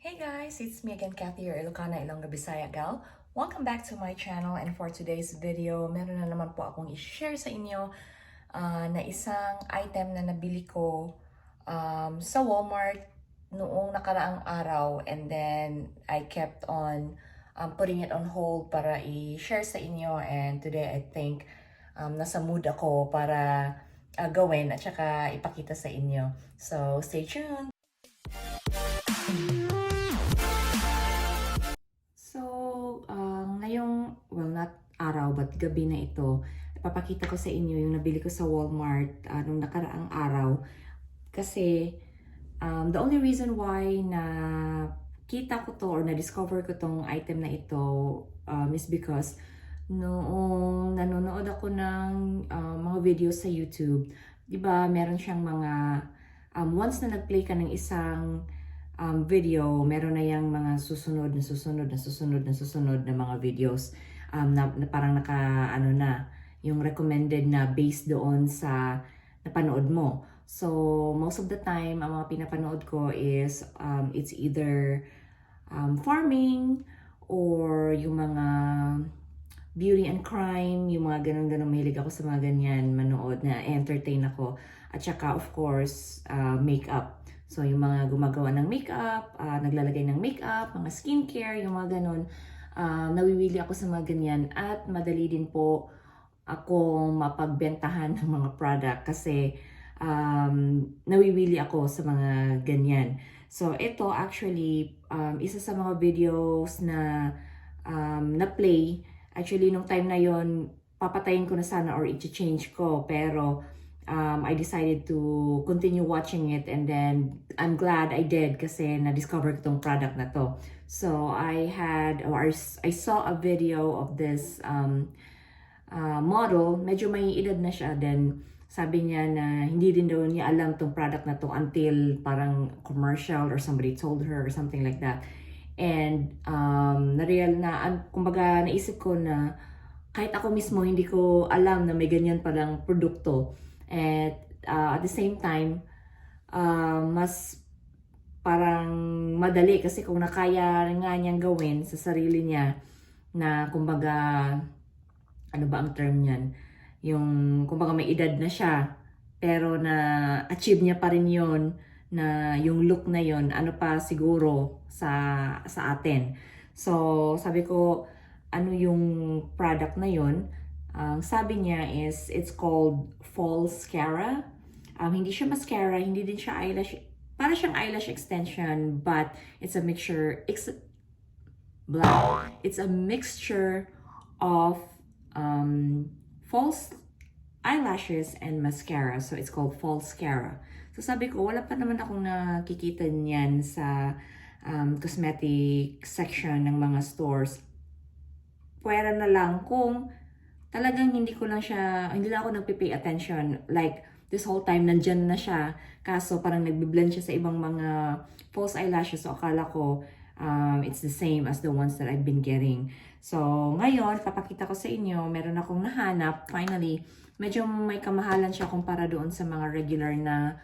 Hey guys, it's me again, Kathy, your Ilocana, Bisayang gal. Welcome back to my channel, and for today's video, meron na naman po akong i-share sa inyo na isang item na nabili ko sa Walmart noong nakaraang araw, and then I kept on putting it on hold para i-share sa inyo, and today I think nasa mood ako para gawin at saka ipakita sa inyo. So, stay tuned! Not araw but gabi na ito, ipapakita ko sa inyo yung nabili ko sa Walmart nung nakaraang araw. Kasi the only reason why na kita ko to or na-discover ko tong item na ito is because noong nanonood ako ng mga videos sa YouTube, di ba meron siyang mga once na nag-play ka ng isang video, meron na yung mga susunod na mga videos na parang yung recommended na based doon sa napanood mo. So, most of the time, ang mga pinapanood ko is it's either farming or yung mga beauty and crime, yung mga ganun-ganun. Mahilig ako sa mga ganyan, manood na entertain ako. At saka, of course, makeup. So, yung mga gumagawa ng makeup, naglalagay ng makeup, mga skincare, yung mga ganun. Nawiwili ako sa mga ganyan at madali din po ako mapagbentahan ng mga product kasi nawiwili ako sa mga ganyan. So, ito actually, isa sa mga videos na na-play. Actually, nung time na yon papatayin ko na sana or i-change ko. Pero, I decided to continue watching it, and then I'm glad I did kasi na-discover ko tong product na to. So I saw a video of this model. Medyo may edad na siya. Then sabi niya na hindi din daw niya alam tong product na to until parang commercial or somebody told her or something like that. And kumbaga naisip ko na kahit ako mismo hindi ko alam na may ganyan palang produkto. At the same time, mas parang madali kasi kung nakaya nga niyang gawin sa sarili niya na kumbaga, ano ba ang term niyan? Yung kumbaga may edad na siya pero na-achieve niya pa rin yon na yung look na yon, ano pa siguro sa atin. So, sabi ko, ano yung product na yon? Sabi niya is, it's called false mascara. Hindi siya mascara, hindi din siya eyelash. Para siyang eyelash extension, but it's a mixture. It's a mixture of false eyelashes and mascara. So it's called false mascara. So sabi ko, wala pa naman akong nakikita niyan sa cosmetic section ng mga stores. Pwera na lang kung talagang hindi lang ako nagpipay attention. Like, this whole time, nandyan na siya. Kaso, parang nagbe-blend siya sa ibang mga false eyelashes. So, akala ko, it's the same as the ones that I've been getting. So, ngayon, papakita ko sa inyo, meron akong nahanap. Finally, medyo may kamahalan siya kumpara doon sa mga regular na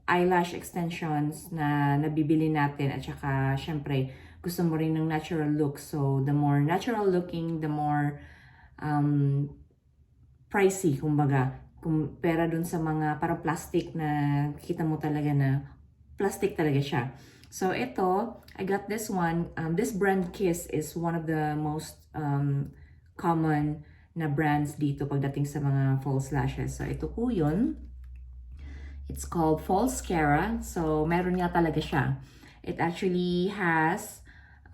eyelash extensions na nabibili natin. At saka, syempre, gusto mo rin ng natural look. So, the more natural looking, the more pricey, kumbaga. Kumpara dun sa mga parang plastic na kita mo talaga na plastic talaga siya. So, ito, I got this one. This brand Kiss is one of the most common na brands dito pagdating sa mga false lashes. So, ito po yun. It's called false mascara. So, meron nga talaga siya. It actually has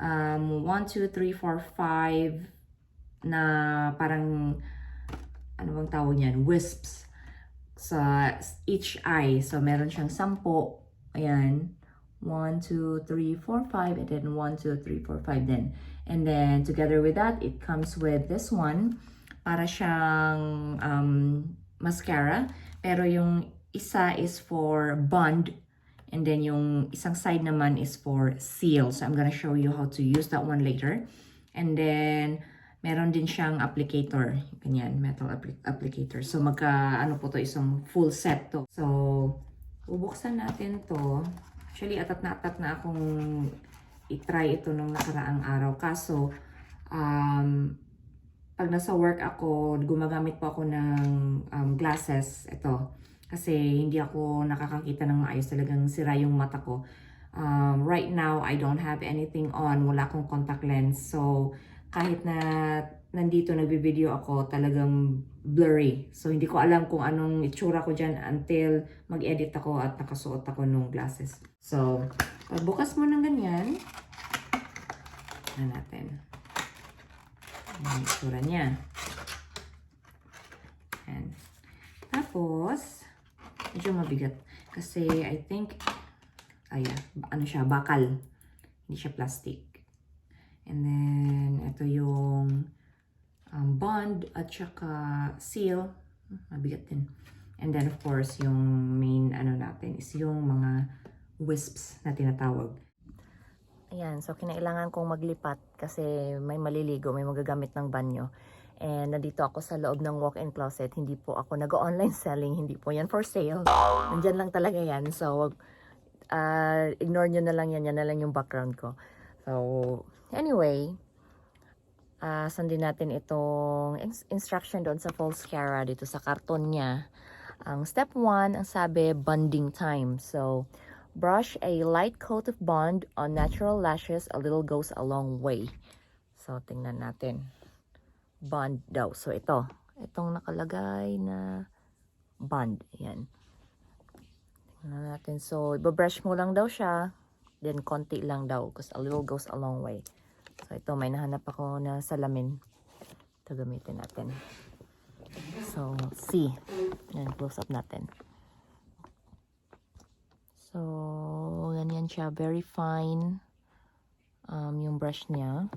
1, 2, 3, 4, 5 na parang, ano bang tawag niyan? Wisps sa each eye. So, meron siyang 10. Ayan. 1, 2, 3, 4, 5. And then 1, 2, 3, 4, 5 din. And then, together with that, it comes with this one. Para siyang mascara. Pero yung isa is for bond. And then, yung isang side naman is for seal. So, I'm gonna show you how to use that one later. And then, meron din siyang applicator. Ganyan, metal applicator. So, ano po to, isang full set to. So, bubuksan natin to. Actually, atat na akong i-try ito nung nakaraang araw. Kaso, pag nasa work ako, gumagamit po ako ng glasses. Ito. Kasi hindi ako nakakakita ng maayos. Talagang sira yung mata ko. Right now, I don't have anything on. Wala akong contact lens. So, kahit na nandito nagbi-video ako, talagang blurry. So, hindi ko alam kung anong itsura ko dyan until mag-edit ako at nakasuot ako ng glasses. So, pagbukas mo ng ganyan, na natin. Ang itsura niya. Ayan. Tapos, medyo mabigat. Kasi, I think, ano siya, bakal. Hindi siya plastic. And then, ito yung bond at saka seal. Mabigat din. And then, of course, yung main ano natin is yung mga wisps na tinatawag. Ayan, so kinailangan kong maglipat kasi may maliligo, may magagamit ng banyo. And nandito ako sa loob ng walk-in closet. Hindi po ako nag-online selling. Hindi po yan for sale. Nandyan lang talaga yan. So, ignore nyo na lang yan. Yan na lang yung background ko. So, anyway, sundin natin itong instruction doon sa false cara dito sa karton niya. Ang step 1, ang sabi, bonding time. So, brush a light coat of bond on natural lashes. A little goes a long way. So, tingnan natin. Bond daw. So, itong nakalagay na bond. Ayan. Tingnan natin. So, ibabrush mo lang daw siya. Then, konti lang daw. Because a little goes a long way. So, ito, may nahanap ako na salamin. Ito, gamitin natin. So, see. Ayan, close up natin. So, ganyan siya. Very fine. Yung brush niya.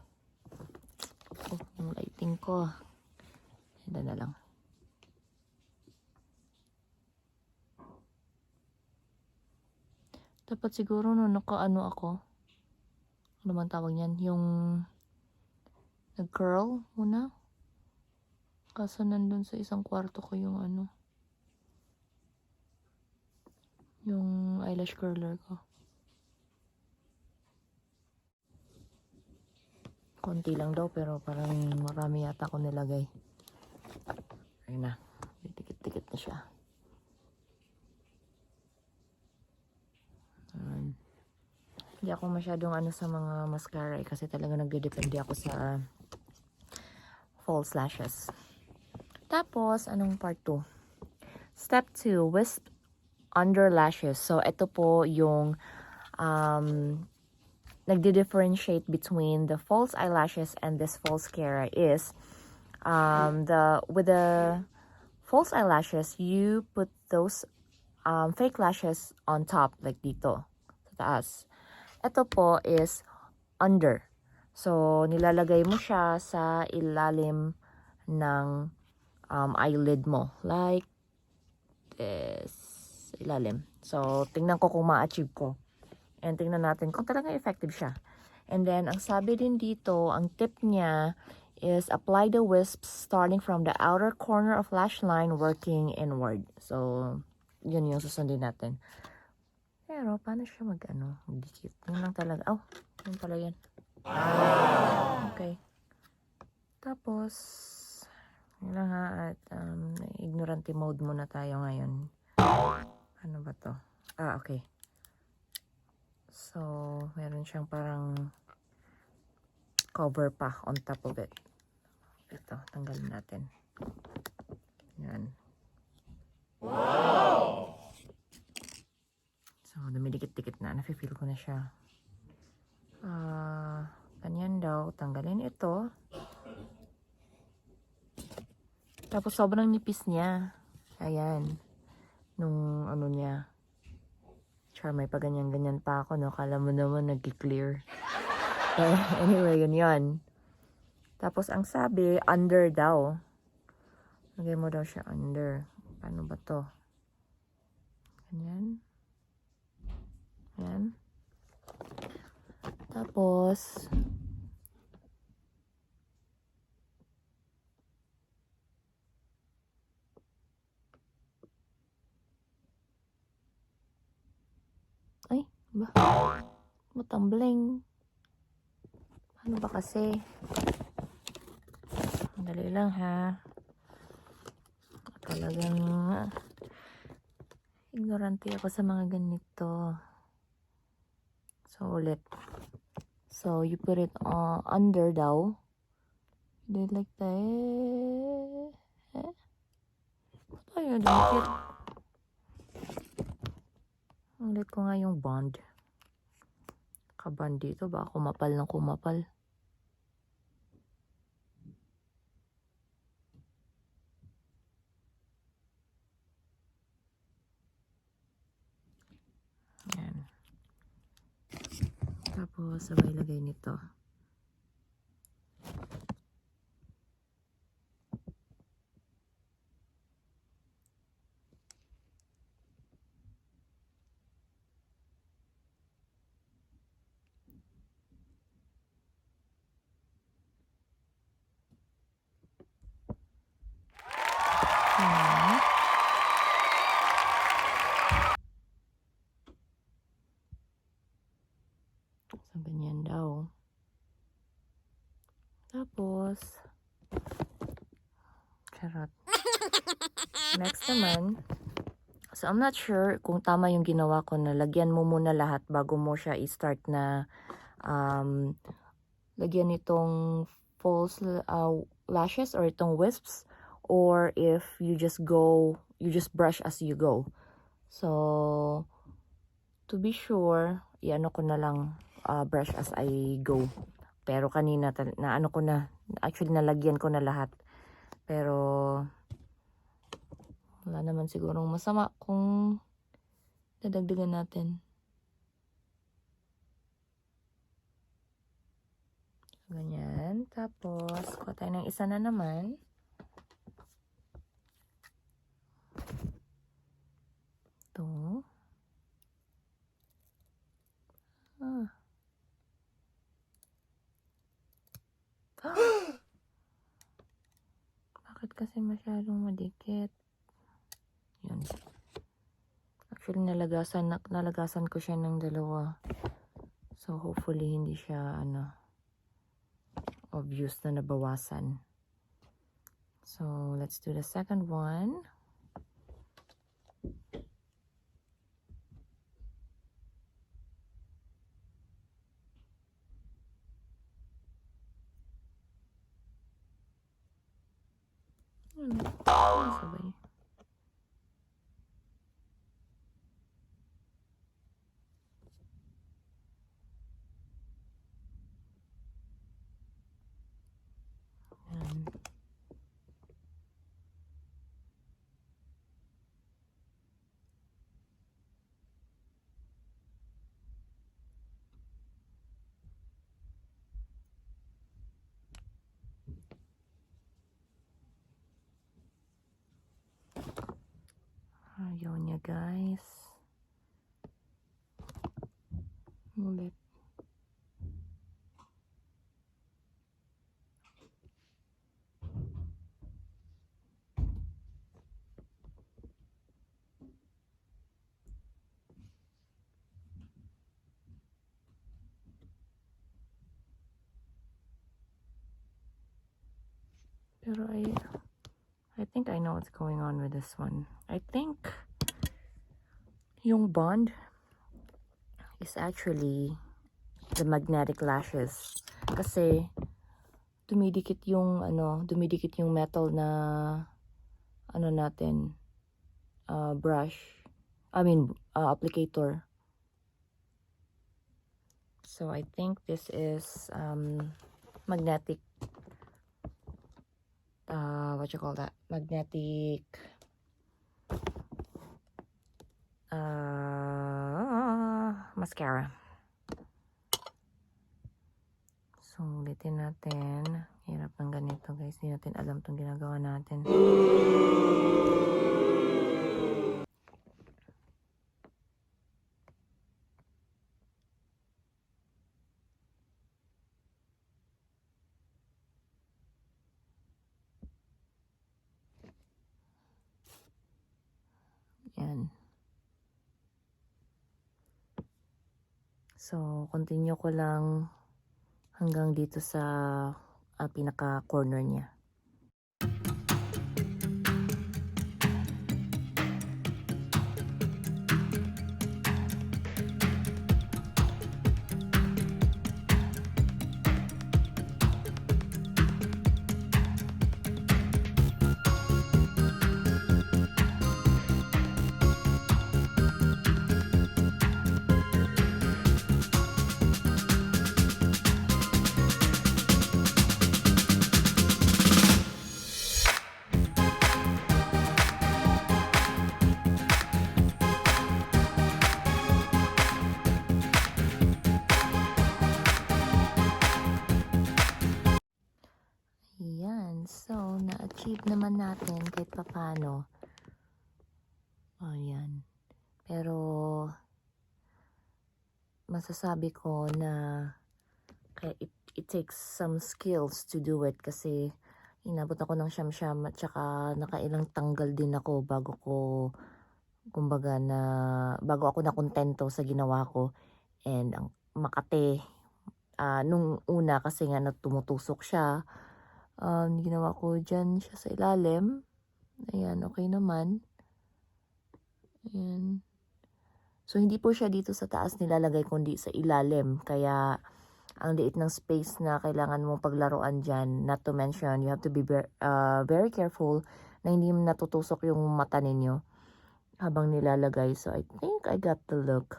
Oh, yung lighting ko. Ito na lang. Dapat siguro no, naka-ano ako. Ano man tawag niyan? Yung nag-curl muna. Kaso nandun sa isang kwarto ko yung ano. Yung eyelash curler ko. Konti lang daw pero parang marami yata ako nilagay. Ayun na. Dikit-dikit na siya. Hindi ako masyadong ano sa mga mascara kasi talaga nagdedepende ako sa false lashes. Tapos, anong part 2? Step 2, wisp under lashes. So, ito po yung nagdi-differentiate between the false eyelashes and this false cara is with the false eyelashes, you put those fake lashes on top, like dito, sa taas. Ito po is under. So, nilalagay mo siya sa ilalim ng eyelid mo. Like this. Ilalim. So, tingnan ko kung ma-achieve ko. And tingnan natin kung talagang effective siya. And then, ang sabi din dito, ang tip niya is apply the wisps starting from the outer corner of lash line working inward. So, yun yung susundin natin. Pero, paano siya mag-dikit? Yun lang talaga. Oh, yun pala yan. Okay. Tapos, yun lang ha. At, ignorante mode muna tayo ngayon. Ano ba to? Okay. So, meron siyang parang cover pa on top of it. Ito, tanggalin natin. Yan. Wow! So, dumidikit-dikit na. Nafe-feel ko na siya. Ganyan daw. Tanggalin ito. Tapos, sobrang nipis niya. Ayan. Nung ano niya. Char, may pa ganyan-ganyan pa ako, no? Kala mo naman nag-clear. Anyway, yun. Tapos, ang sabi, under daw. Lagay mo daw siya under. Paano ba to? Ganyan. Ayan. Tapos, ay, ba? Matumbling. Ano ba kasi? Dali lang ha. Talagang ignorante ako sa mga ganito. So, ulit. So, you put it under daw. Do it like that. Ba't ayaw dumikit? Ulit ko nga yung bond. Kaband dito ba? Kumapal ng kumapal. Yan. Tapos, sabay lagay nito. Yan. So, ganyan daw. Tapos, charot. Next naman, so I'm not sure kung tama yung ginawa ko na lagyan mo muna lahat bago mo siya i-start na lagyan itong false lashes or itong wisps, or if you just brush as you go. So, to be sure, i-ano ko na lang brush as I go. Pero kanina, na ano ko na, actually nalagyan ko na lahat. Pero, wala naman sigurong masama kung dadagdagan natin. Ganyan. Tapos, kuha tayo ng isa na naman. Ito. Bakit kasi masyadong madikit? Yun. Actually, nalagasan ko siya ng dalawa. So, hopefully, hindi siya, obvious na nabawasan. So, let's do the second one. Sabay. Yan. Ayaw niya, guys. Ulit. Pero I think I know what's going on with this one. I think yung bond is actually the magnetic lashes. Kasi dumidikit yung metal na natin brush. Applicator. So I think this is magnetic what you call that? Magnetic mascara. So, ulitin natin. Hirap ng ganito, guys. Hindi natin alam itong ginagawa natin. Yan. So, continue ko lang hanggang dito sa pinaka-corner niya. Ayan. So, na-achieve naman natin kahit papano. Ayan. Pero, masasabi ko na kaya it takes some skills to do it kasi inabot ako ng siyam-siyam at saka nakailang tanggal din ako bago ako nakontento sa ginawa ko. And ang makate, nung una kasi nga tumutusok siya, ginawa ko dyan siya sa ilalim. Ayan, okay naman. Ayan. So, hindi po siya dito sa taas nilalagay kundi sa ilalim. Kaya, ang liit ng space na kailangan mong paglaruan dyan, not to mention, you have to be very careful na hindi natutusok yung mata ninyo habang nilalagay. So, I think I got the look.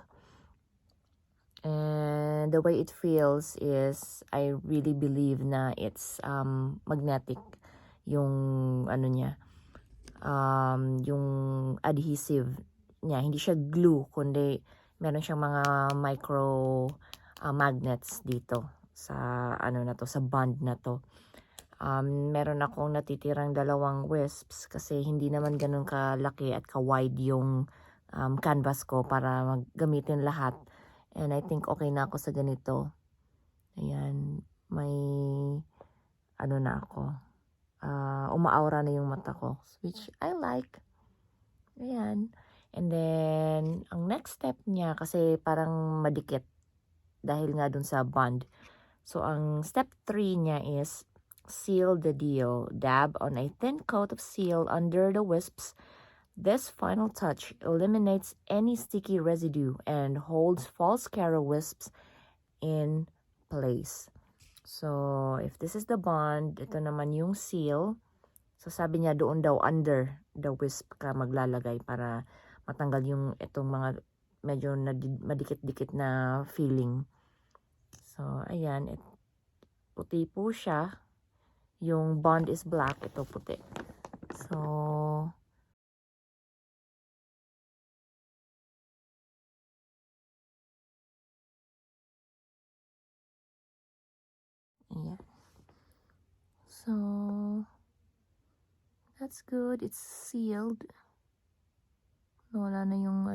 And the way it feels is, I really believe na it's magnetic yung ano niya, yung adhesive niya. Hindi siya glue, kundi meron siyang mga micro magnets dito sa sa bond na to. Meron akong natitirang 2 wisps kasi hindi naman ganun kalaki at ka-wide yung canvas ko para gamitin lahat. And I think okay na ako sa ganito. Ayan, may na ako. Umaaura na yung mata ko, which I like. Ayan. And then, ang next step niya, kasi parang madikit dahil nga dun sa bond. So, ang step 3 niya is seal the deal. Dab on a thin coat of seal under the wisps. This final touch eliminates any sticky residue and holds false Caro wisps in place. So, if this is the bond, ito naman yung seal. So, sabi niya doon daw under the wisp ka maglalagay para matanggal yung itong mga medyo madikit-dikit na feeling. So, ayan. Puti po siya. Yung bond is black. Ito puti. So, ayan. So, that's good. It's sealed. Wala na yung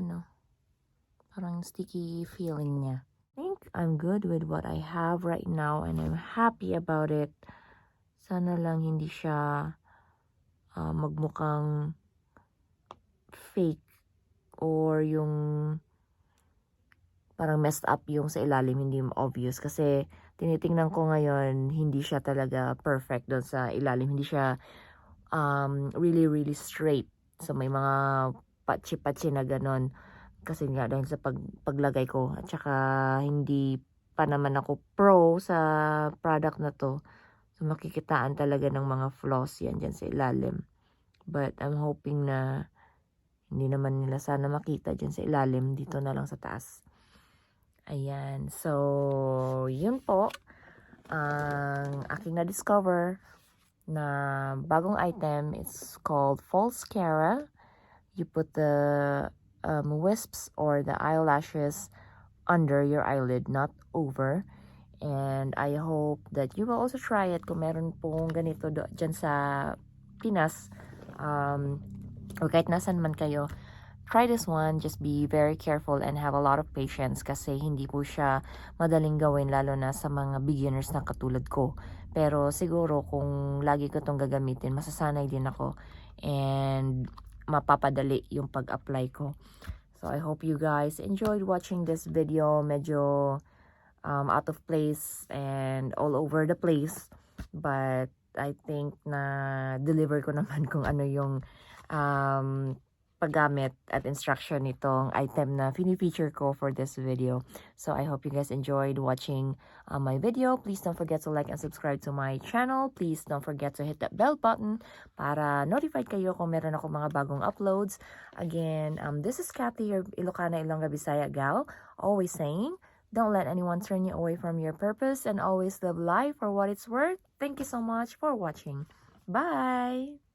parang sticky feeling niya. I think I'm good with what I have right now and I'm happy about it. Sana lang hindi siya magmukhang fake or yung parang messed up yung sa ilalim, hindi obvious. Kasi tinitingnan ko ngayon, hindi siya talaga perfect doon sa ilalim. Hindi siya really, really straight. So may mga patsi-patsi na ganon. Kasi nga dahil sa paglagay ko. At saka hindi pa naman ako pro sa product na to. So makikitaan talaga ng mga flaws yan dyan sa ilalim. But I'm hoping na hindi naman nila sana makita dyan sa ilalim. Dito na lang sa taas. Ayan. So, yun po. Ang aking na-discover na bagong item. It's called false Cara. You put the wisps or the eyelashes under your eyelid, not over. And I hope that you will also try it kung meron pong ganito dyan sa Pinas. Or kahit nasan man kayo. Try this one. Just be very careful and have a lot of patience kasi hindi po siya madaling gawin lalo na sa mga beginners na katulad ko. Pero siguro kung lagi ko itong gagamitin, masasanay din ako and mapapadali yung pag-apply ko. So I hope you guys enjoyed watching this video. Medyo out of place and all over the place, but I think na deliver ko naman kung ano yung paggamit at instruction nitong item na fini-feature ko for this video. So I hope you guys enjoyed watching my video. Please don't forget to like and subscribe to my channel. Please don't forget to hit that bell button para notified kayo kung meron ako mga bagong uploads. Again, this is Kathy, your Ilocana, Ilongga, Bisaya gal, always saying, don't let anyone turn you away from your purpose, and always live life for what it's worth. Thank you so much for watching. Bye!